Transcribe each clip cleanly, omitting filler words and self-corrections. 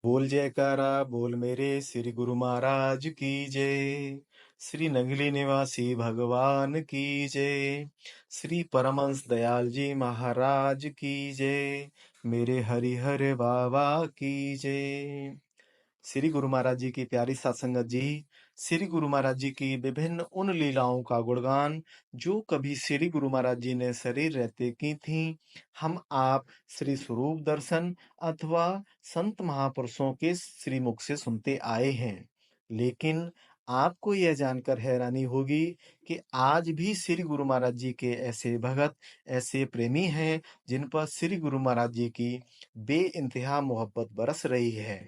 बोल जयकारा बोल मेरे श्री गुरु महाराज की जय। श्री नगली निवासी भगवान की जय। श्री परमहंस दयाल जी महाराज की जय। मेरे हरिहर बाबा की जय। श्री गुरु महाराज जी की प्यारी सत्संगत जी, श्री गुरु महाराज जी की विभिन्न उन लीलाओं का गुणगान जो कभी श्री गुरु महाराज जी ने शरीर रहते की थी, हम आप श्री स्वरूप दर्शन अथवा संत महापुरुषों के श्री मुख से सुनते आए हैं। लेकिन आपको यह जानकर हैरानी होगी कि आज भी श्री गुरु महाराज जी के ऐसे भगत, ऐसे प्रेमी हैं जिन पर श्री गुरु महाराज जी की बेइंतहा मोहब्बत बरस रही है।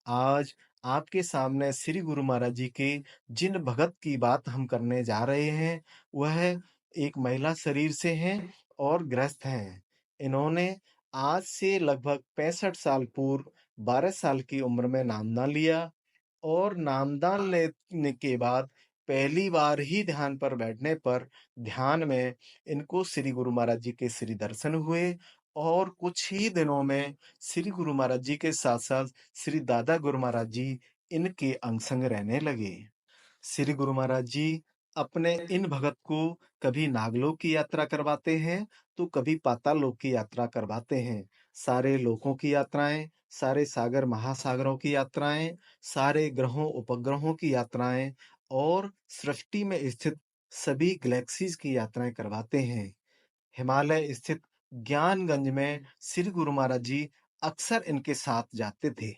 आज आपके सामने श्री गुरु महाराज जी के जिन भगत की बात हम करने जा रहे हैं, वह एक महिला शरीर से हैं और गृहस्थ हैं। इन्होंने आज से लगभग 65 साल पूर्व 12 साल की उम्र में नामदान लिया और नामदान लेने के बाद पहली बार ही ध्यान पर बैठने पर ध्यान में इनको श्री गुरु महाराज जी के श्री दर्शन हुए और कुछ ही दिनों में श्री गुरु महाराज जी के साथ साथ श्री दादा गुरु महाराज जी इनके अंग संग रहने लगे। श्री गुरु महाराज जी अपने इन भगत को कभी नागलोक की यात्रा करवाते हैं तो कभी पाताल लोक की यात्रा करवाते हैं। सारे लोकों की यात्राएं, सारे सागर महासागरों की यात्राएं, सारे ग्रहों उपग्रहों की यात्राएं और सृष्टि में स्थित सभी गैलेक्सीज की यात्राएं करवाते हैं। हिमालय स्थित ज्ञानगंज में श्री गुरु महाराज जी अक्सर इनके साथ जाते थे।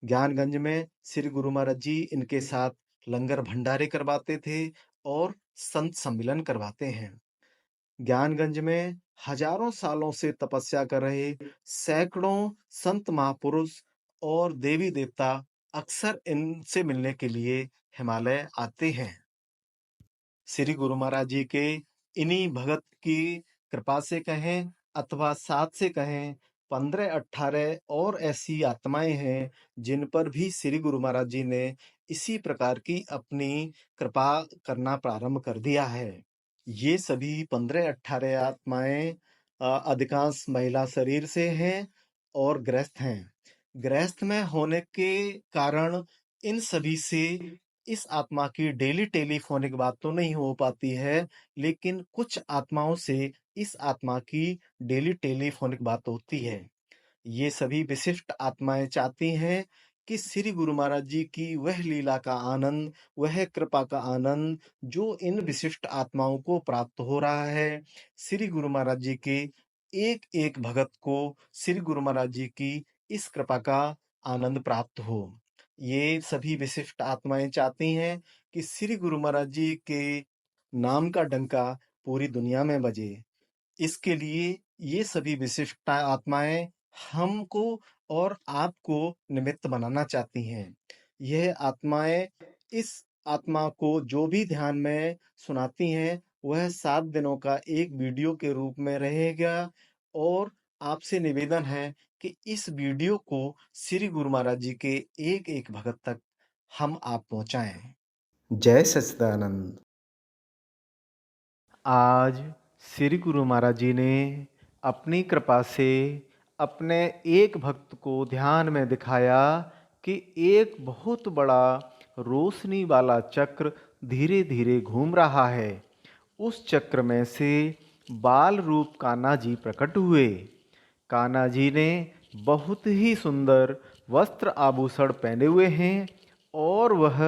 ज्ञानगंज में श्री गुरु महाराज जी इनके साथ लंगर भंडारे करवाते थे और संत सम्मेलन करवाते हैं। ज्ञानगंज में हजारों सालों से तपस्या कर रहे सैकड़ों संत महापुरुष और देवी देवता अक्सर इनसे मिलने के लिए हिमालय आते हैं। श्री गुरु महाराज जी के इन्हीं भगत की कृपा से कहें अथवा साथ से कहें, 15-18 और ऐसी आत्माएं हैं जिन पर भी श्री गुरु महाराज जी ने इसी प्रकार की अपनी कृपा करना प्रारंभ कर दिया है। ये सभी 15-18 आत्माएं अधिकांश महिला शरीर से हैं और गृहस्थ हैं। गृहस्थ में होने के कारण इन सभी से इस आत्मा की डेली टेलीफोनिक बात तो नहीं हो पाती है, लेकिन कुछ आत्माओं से इस आत्मा की डेली टेलीफोनिक बात होती है। ये सभी विशिष्ट आत्माएं चाहती हैं कि श्री गुरु महाराज जी की वह लीला का आनंद, वह कृपा का आनंद जो इन विशिष्ट आत्माओं को प्राप्त हो रहा है, श्री गुरु महाराज जी के एक एक भगत को श्री गुरु महाराज जी की इस कृपा का आनंद प्राप्त हो। ये सभी विशिष्ट आत्माएं चाहती हैं कि श्री गुरु महाराज जी के नाम का डंका पूरी दुनिया में बजे। इसके लिए ये सभी विशिष्ट आत्माएं हमको और आपको निमित्त बनाना चाहती हैं। यह आत्माएं इस आत्मा को जो भी ध्यान में सुनाती हैं, वह 7 दिनों का एक वीडियो के रूप में रहेगा और आपसे निवेदन है कि इस वीडियो को श्री गुरु महाराज जी के एक एक भगत तक हम आप पहुंचाएं। जय सच्चिदानंद। आज श्री गुरु महाराज जी ने अपनी कृपा से अपने एक भक्त को ध्यान में दिखाया कि एक बहुत बड़ा रोशनी वाला चक्र धीरे धीरे घूम रहा है। उस चक्र में से बाल रूप कान्हा जी प्रकट हुए। कान्हा जी ने बहुत ही सुंदर वस्त्र आभूषण पहने हुए हैं और वह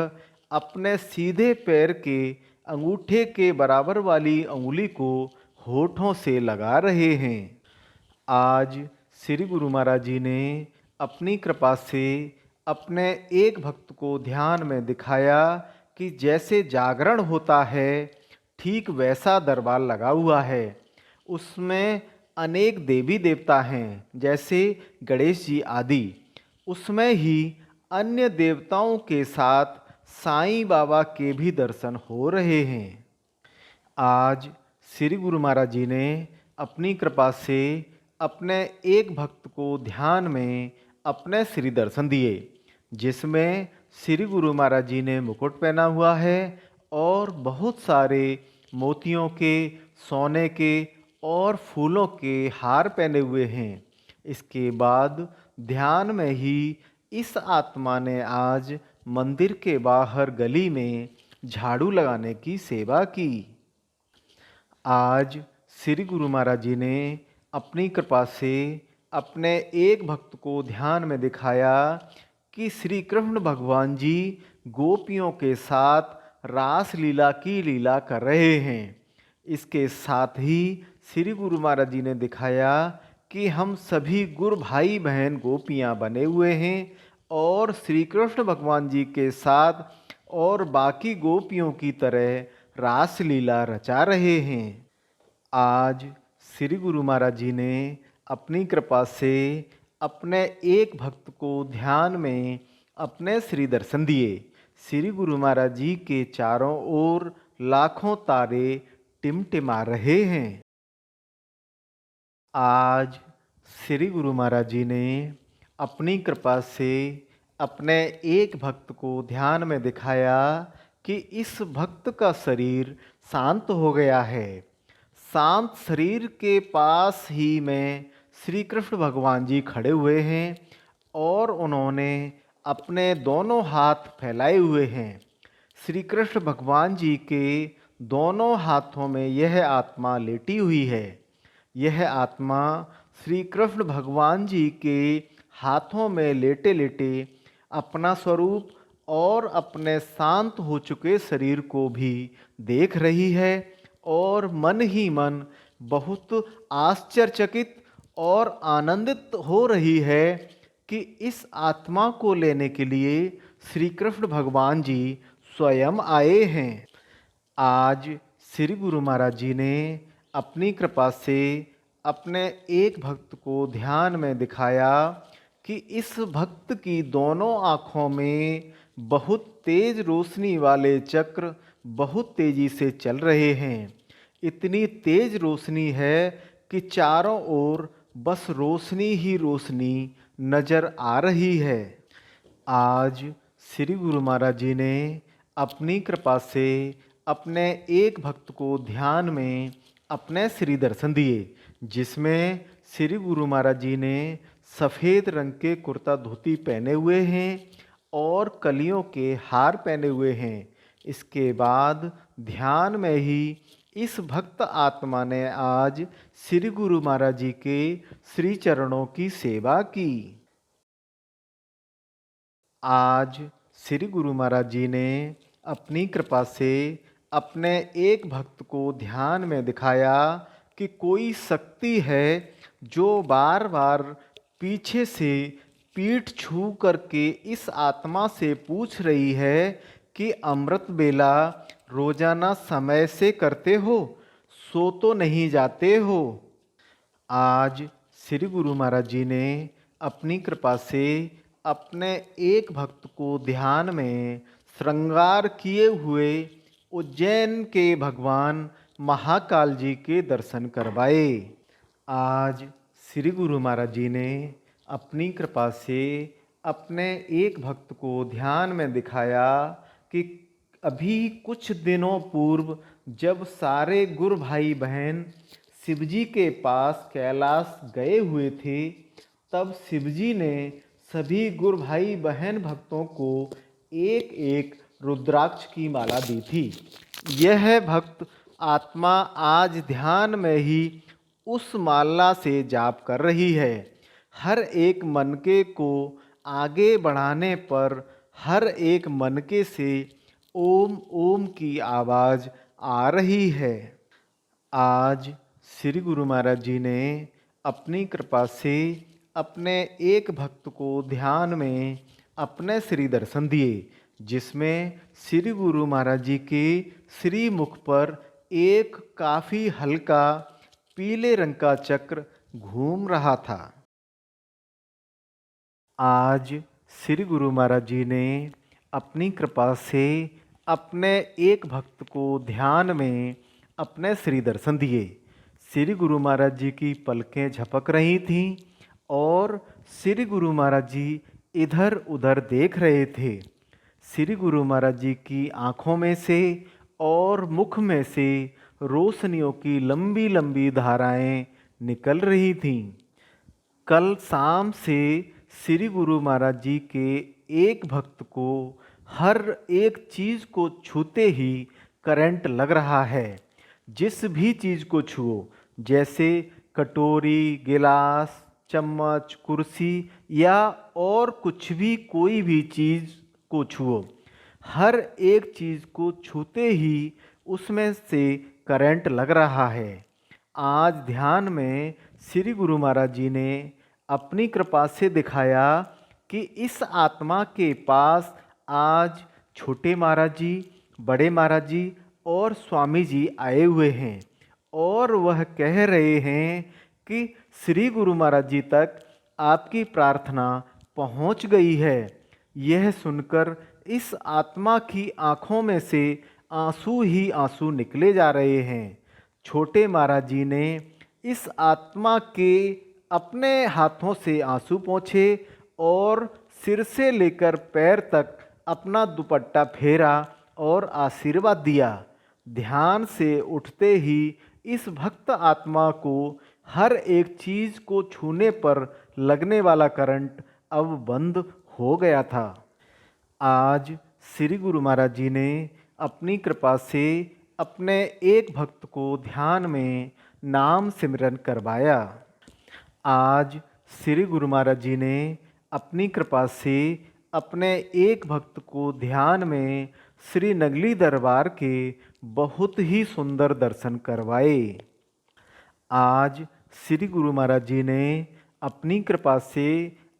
अपने सीधे पैर के अंगूठे के बराबर वाली अंगुली को होठों से लगा रहे हैं। आज श्री गुरु महाराज जी ने अपनी कृपा से अपने एक भक्त को ध्यान में दिखाया कि जैसे जागरण होता है, ठीक वैसा दरबार लगा हुआ है। उसमें अनेक देवी देवता हैं, जैसे गणेश जी आदि। उसमें ही अन्य देवताओं के साथ साईं बाबा के भी दर्शन हो रहे हैं। आज श्री गुरु महाराज जी ने अपनी कृपा से अपने एक भक्त को ध्यान में अपने श्री दर्शन दिए, जिसमें श्री गुरु महाराज जी ने मुकुट पहना हुआ है और बहुत सारे मोतियों के, सोने के और फूलों के हार पहने हुए हैं। इसके बाद ध्यान में ही इस आत्मा ने आज मंदिर के बाहर गली में झाड़ू लगाने की सेवा की। आज श्री गुरु महाराज जी ने अपनी कृपा से अपने एक भक्त को ध्यान में दिखाया कि श्री कृष्ण भगवान जी गोपियों के साथ रास लीला की लीला कर रहे हैं। इसके साथ ही श्री गुरु महाराज जी ने दिखाया कि हम सभी गुरु भाई बहन गोपियां बने हुए हैं और श्री कृष्ण भगवान जी के साथ और बाकी गोपियों की तरह रास लीला रचा रहे हैं। आज श्री गुरु महाराज जी ने अपनी कृपा से अपने एक भक्त को ध्यान में अपने श्री दर्शन दिए। श्री गुरु महाराज जी के चारों ओर लाखों तारे टिमटिमा रहे हैं। आज श्री गुरु महाराज जी ने अपनी कृपा से अपने एक भक्त को ध्यान में दिखाया कि इस भक्त का शरीर शांत हो गया है। शांत शरीर के पास ही में श्री कृष्ण भगवान जी खड़े हुए हैं और उन्होंने अपने दोनों हाथ फैलाए हुए हैं। श्री कृष्ण भगवान जी के दोनों हाथों में यह आत्मा लेटी हुई है। यह आत्मा श्री कृष्ण भगवान जी के हाथों में लेटे लेटे अपना स्वरूप और अपने शांत हो चुके शरीर को भी देख रही है और मन ही मन बहुत आश्चर्यचकित और आनंदित हो रही है कि इस आत्मा को लेने के लिए श्री कृष्ण भगवान जी स्वयं आए हैं। आज श्री गुरु महाराज जी ने अपनी कृपा से अपने एक भक्त को ध्यान में दिखाया कि इस भक्त की दोनों आँखों में बहुत तेज रोशनी वाले चक्र बहुत तेजी से चल रहे हैं। इतनी तेज रोशनी है कि चारों ओर बस रोशनी ही रोशनी नजर आ रही है। आज श्री गुरु महाराज जी ने अपनी कृपा से अपने एक भक्त को ध्यान में अपने श्री दर्शन दिए, जिसमें श्री गुरु महाराज जी ने सफ़ेद रंग के कुर्ता धोती पहने हुए हैं और कलियों के हार पहने हुए हैं। इसके बाद ध्यान में ही इस भक्त आत्मा ने आज श्री गुरु महाराज जी के श्री चरणों की सेवा की। आज श्री गुरु महाराज जी ने अपनी कृपा से अपने एक भक्त को ध्यान में दिखाया कि कोई शक्ति है जो बार बार पीछे से पीठ छू करके इस आत्मा से पूछ रही है कि अमृत बेला रोजाना समय से करते हो, सो तो नहीं जाते हो। आज श्री गुरु महाराज जी ने अपनी कृपा से अपने एक भक्त को ध्यान में श्रृंगार किए हुए उज्जैन के भगवान महाकाल जी के दर्शन करवाए। आज श्री गुरु महाराज जी ने अपनी कृपा से अपने एक भक्त को ध्यान में दिखाया कि अभी कुछ दिनों पूर्व जब सारे गुरु भाई बहन शिवजी के पास कैलाश गए हुए थे, तब शिवजी ने सभी गुरु भाई बहन भक्तों को एक एक रुद्राक्ष की माला दी थी। यह भक्त आत्मा आज ध्यान में ही उस माला से जाप कर रही है। हर एक मनके को आगे बढ़ाने पर हर एक मनके से ओम ओम की आवाज़ आ रही है। आज श्री गुरु महाराज जी ने अपनी कृपा से अपने एक भक्त को ध्यान में अपने श्री दर्शन दिए, जिसमें श्री गुरु महाराज जी के श्री मुख पर एक काफ़ी हल्का पीले रंग का चक्र घूम रहा था। आज श्री गुरु महाराज जी ने अपनी कृपा से अपने एक भक्त को ध्यान में अपने श्री दर्शन दिए। श्री गुरु महाराज जी की पलकें झपक रही थीं और श्री गुरु महाराज जी इधर उधर देख रहे थे। श्री गुरु महाराज जी की आँखों में से और मुख में से रोशनियों की लंबी लंबी धाराएं निकल रही थीं। कल शाम से श्री गुरु महाराज जी के एक भक्त को हर एक चीज़ को छूते ही करंट लग रहा है। जिस भी चीज़ को छुओ, जैसे कटोरी, गिलास, चम्मच, कुर्सी या और कुछ भी, कोई भी चीज़ को छुओ, हर एक चीज़ को छूते ही उसमें से करंट लग रहा है। आज ध्यान में श्री गुरु महाराज जी ने अपनी कृपा से दिखाया कि इस आत्मा के पास आज छोटे महाराज जी, बड़े महाराज जी और स्वामी जी आए हुए हैं और वह कह रहे हैं कि श्री गुरु महाराज जी तक आपकी प्रार्थना पहुंच गई है। यह सुनकर इस आत्मा की आंखों में से आंसू ही आंसू निकले जा रहे हैं। छोटे महाराज जी ने इस आत्मा के अपने हाथों से आंसू पोंछे और सिर से लेकर पैर तक अपना दुपट्टा फेरा और आशीर्वाद दिया। ध्यान से उठते ही इस भक्त आत्मा को हर एक चीज़ को छूने पर लगने वाला करंट अब बंद हो गया था। आज श्री गुरु महाराज जी ने अपनी कृपा से अपने एक भक्त को ध्यान में नाम सिमरन करवाया। आज श्री गुरु महाराज जी ने अपनी कृपा से अपने एक भक्त को ध्यान में श्री नगली दरबार के बहुत ही सुंदर दर्शन करवाए। आज श्री गुरु महाराज जी ने अपनी कृपा से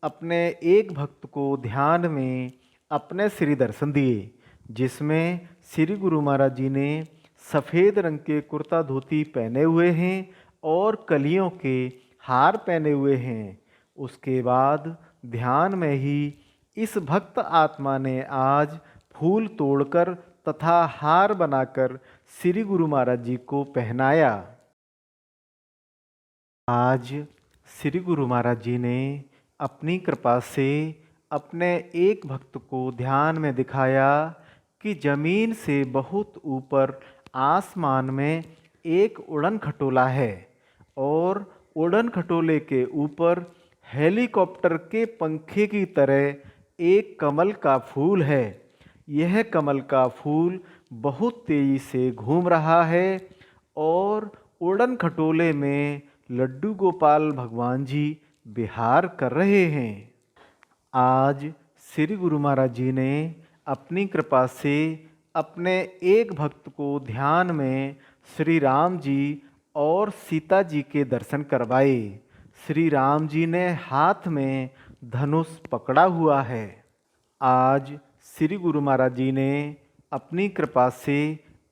अपने एक भक्त को ध्यान में अपने श्री दर्शन दिए, जिसमें श्री गुरु महाराज जी ने सफ़ेद रंग के कुर्ता धोती पहने हुए हैं और कलियों के हार पहने हुए हैं। उसके बाद ध्यान में ही इस भक्त आत्मा ने आज फूल तोड़कर तथा हार बनाकर श्री गुरु महाराज जी को पहनाया। आज श्री गुरु महाराज जी ने अपनी कृपा से अपने एक भक्त को ध्यान में दिखाया कि जमीन से बहुत ऊपर आसमान में एक उड़न खटोला है और उड़न खटोले के ऊपर हेलीकॉप्टर के पंखे की तरह एक कमल का फूल है। यह कमल का फूल बहुत तेजी से घूम रहा है और उड़न खटोले में लड्डू गोपाल भगवान जी विहार कर रहे हैं। आज श्री गुरु महाराज जी ने अपनी कृपा से अपने एक भक्त को ध्यान में श्री राम जी और सीता जी के दर्शन करवाए। श्री राम जी ने हाथ में धनुष पकड़ा हुआ है। आज श्री गुरु महाराज जी ने अपनी कृपा से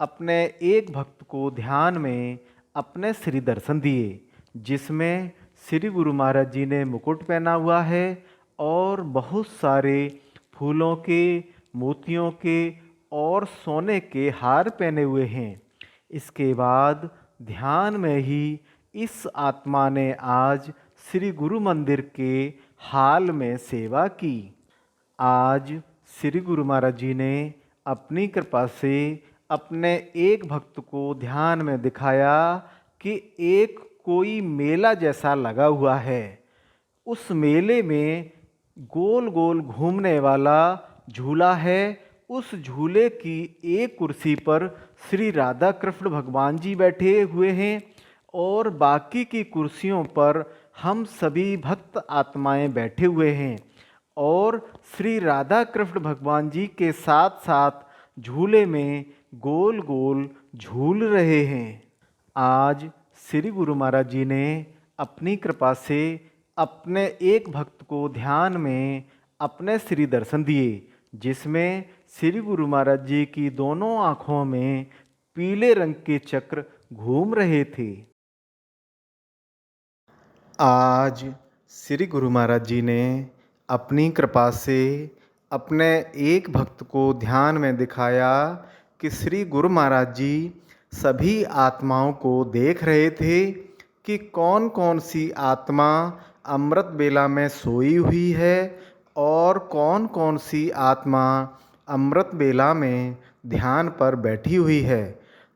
अपने एक भक्त को ध्यान में अपने श्री दर्शन दिए, जिसमें श्री गुरु महाराज जी ने मुकुट पहना हुआ है और बहुत सारे फूलों के, मोतियों के और सोने के हार पहने हुए हैं। इसके बाद ध्यान में ही इस आत्मा ने आज श्री गुरु मंदिर के हाल में सेवा की। आज श्री गुरु महाराज जी ने अपनी कृपा से अपने एक भक्त को ध्यान में दिखाया कि एक कोई मेला जैसा लगा हुआ है। उस मेले में गोल गोल घूमने वाला झूला है। उस झूले की एक कुर्सी पर श्री राधा कृष्ण भगवान जी बैठे हुए हैं और बाकी की कुर्सियों पर हम सभी भक्त आत्माएं बैठे हुए हैं और श्री राधा कृष्ण भगवान जी के साथ साथ झूले में गोल गोल झूल रहे हैं। आज श्री गुरु महाराज जी ने अपनी कृपा से अपने एक भक्त को ध्यान में अपने श्री दर्शन दिए, जिसमें श्री गुरु महाराज जी की दोनों आँखों में पीले रंग के चक्र घूम रहे थे। आज श्री गुरु महाराज जी ने अपनी कृपा से अपने एक भक्त को ध्यान में दिखाया कि श्री गुरु महाराज जी सभी आत्माओं को देख रहे थे कि कौन कौन सी आत्मा अमृत बेला में सोई हुई है और कौन कौन सी आत्मा अमृत बेला में ध्यान पर बैठी हुई है।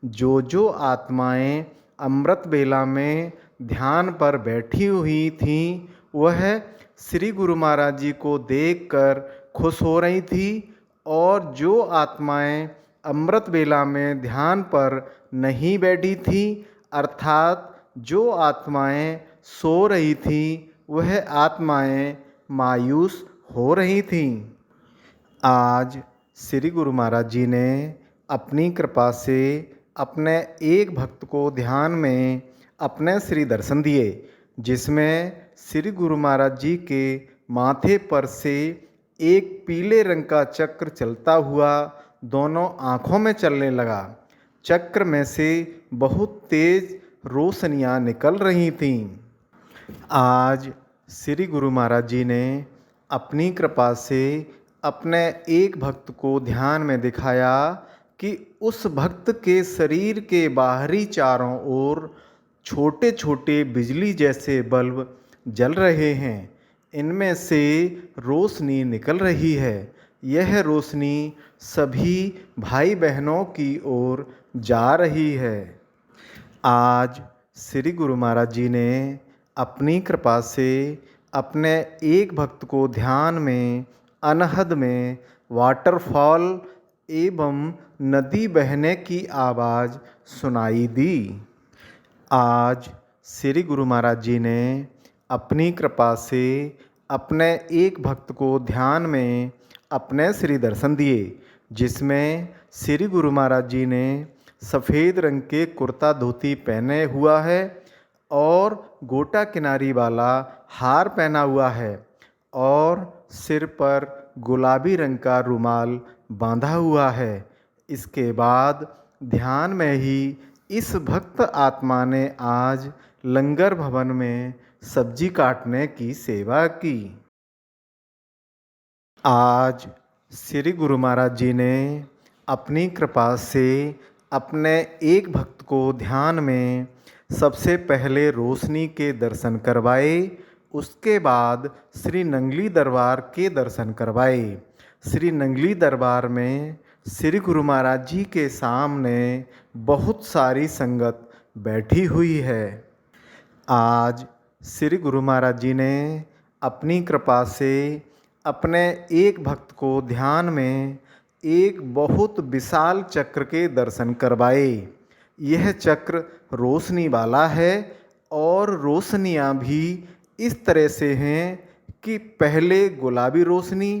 जो आत्माएं अमृत बेला में ध्यान पर बैठी हुई थीं वह श्री गुरु महाराज जी को देखकर खुश हो रही थी और जो आत्माएं अमृत वेला में ध्यान पर नहीं बैठी थी, अर्थात जो आत्माएं सो रही थी, वह आत्माएं मायूस हो रही थीं। आज श्री गुरु महाराज जी ने अपनी कृपा से अपने एक भक्त को ध्यान में अपने श्री दर्शन दिए, जिसमें श्री गुरु महाराज जी के माथे पर से एक पीले रंग का चक्र चलता हुआ दोनों आँखों में चलने लगा। चक्र में से बहुत तेज रोशनियाँ निकल रही थीं। आज श्री गुरु महाराज जी ने अपनी कृपा से अपने एक भक्त को ध्यान में दिखाया कि उस भक्त के शरीर के बाहरी चारों ओर छोटे छोटे बिजली जैसे बल्ब जल रहे हैं। इनमें से रोशनी निकल रही है। यह रोशनी सभी भाई बहनों की ओर जा रही है। आज श्री गुरु महाराज जी ने अपनी कृपा से अपने एक भक्त को ध्यान में अनहद में वाटरफॉल एवं नदी बहने की आवाज़ सुनाई दी। आज श्री गुरु महाराज जी ने अपनी कृपा से अपने एक भक्त को ध्यान में अपने श्री दर्शन दिए, जिसमें श्री गुरु महाराज जी ने सफ़ेद रंग के कुर्ता धोती पहने हुआ है और गोटा किनारी वाला हार पहना हुआ है और सिर पर गुलाबी रंग का रुमाल बांधा हुआ है। इसके बाद ध्यान में ही इस भक्त आत्मा ने आज लंगर भवन में सब्जी काटने की सेवा की। आज श्री गुरु महाराज जी ने अपनी कृपा से अपने एक भक्त को ध्यान में सबसे पहले रोशनी के दर्शन करवाए, उसके बाद श्री नंगली दरबार के दर्शन करवाए। श्री नंगली दरबार में श्री गुरु महाराज जी के सामने बहुत सारी संगत बैठी हुई है। आज श्री गुरु महाराज जी ने अपनी कृपा से अपने एक भक्त को ध्यान में एक बहुत विशाल चक्र के दर्शन करवाए। यह चक्र रोशनी वाला है और रोशनियाँ भी इस तरह से हैं कि पहले गुलाबी रोशनी,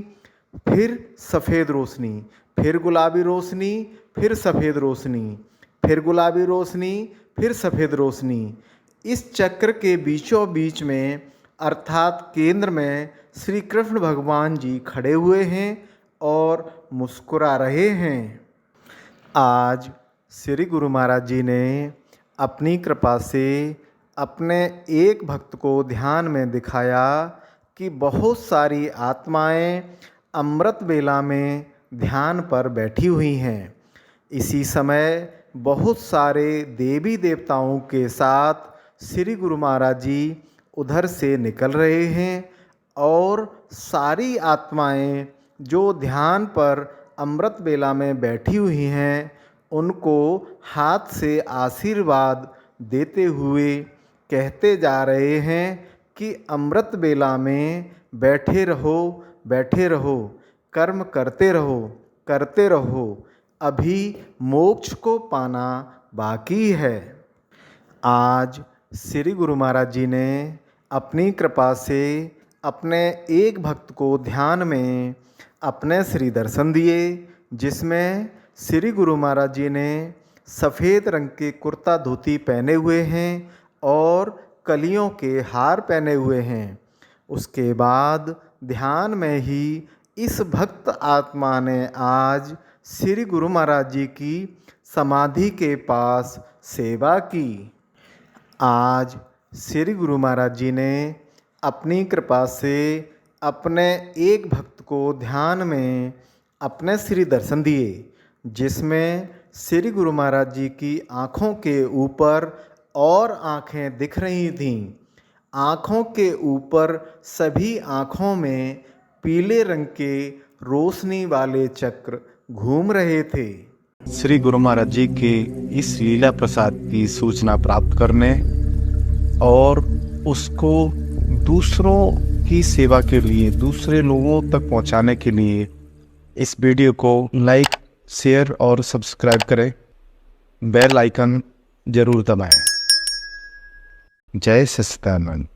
फिर सफ़ेद रोशनी, फिर गुलाबी रोशनी, फिर सफ़ेद रोशनी, फिर गुलाबी रोशनी, फिर सफ़ेद रोशनी। इस चक्र के बीचों बीच में अर्थात केंद्र में श्री कृष्ण भगवान जी खड़े हुए हैं और मुस्कुरा रहे हैं। आज श्री गुरु महाराज जी ने अपनी कृपा से अपने एक भक्त को ध्यान में दिखाया कि बहुत सारी आत्माएं अमृत वेला में ध्यान पर बैठी हुई हैं। इसी समय बहुत सारे देवी देवताओं के साथ श्री गुरु महाराज जी उधर से निकल रहे हैं और सारी आत्माएं जो ध्यान पर अमृत वेला में बैठी हुई हैं, उनको हाथ से आशीर्वाद देते हुए कहते जा रहे हैं कि अमृत वेला में बैठे रहो, बैठे रहो, कर्म करते रहो, अभी मोक्ष को पाना बाकी है। आज श्री गुरु महाराज जी ने अपनी कृपा से अपने एक भक्त को ध्यान में अपने श्री दर्शन दिए, जिसमें श्री गुरु महाराज जी ने सफ़ेद रंग के कुर्ता धोती पहने हुए हैं और कलियों के हार पहने हुए हैं। उसके बाद ध्यान में ही इस भक्त आत्मा ने आज श्री गुरु महाराज जी की समाधि के पास सेवा की। आज श्री गुरु महाराज जी ने अपनी कृपा से अपने एक भक्त को ध्यान में अपने श्री दर्शन दिए, जिसमें श्री गुरु महाराज जी की आँखों के ऊपर और आँखें दिख रही थीं। आँखों के ऊपर सभी आँखों में पीले रंग के रोशनी वाले चक्र घूम रहे थे। श्री गुरु महाराज जी के इस लीला प्रसाद की सूचना प्राप्त करने और उसको दूसरों की सेवा के लिए, दूसरे लोगों तक पहुंचाने के लिए इस वीडियो को लाइक, शेयर और सब्सक्राइब करें। बेल आइकन जरूर दबाएं। जय सच्चिदानंद।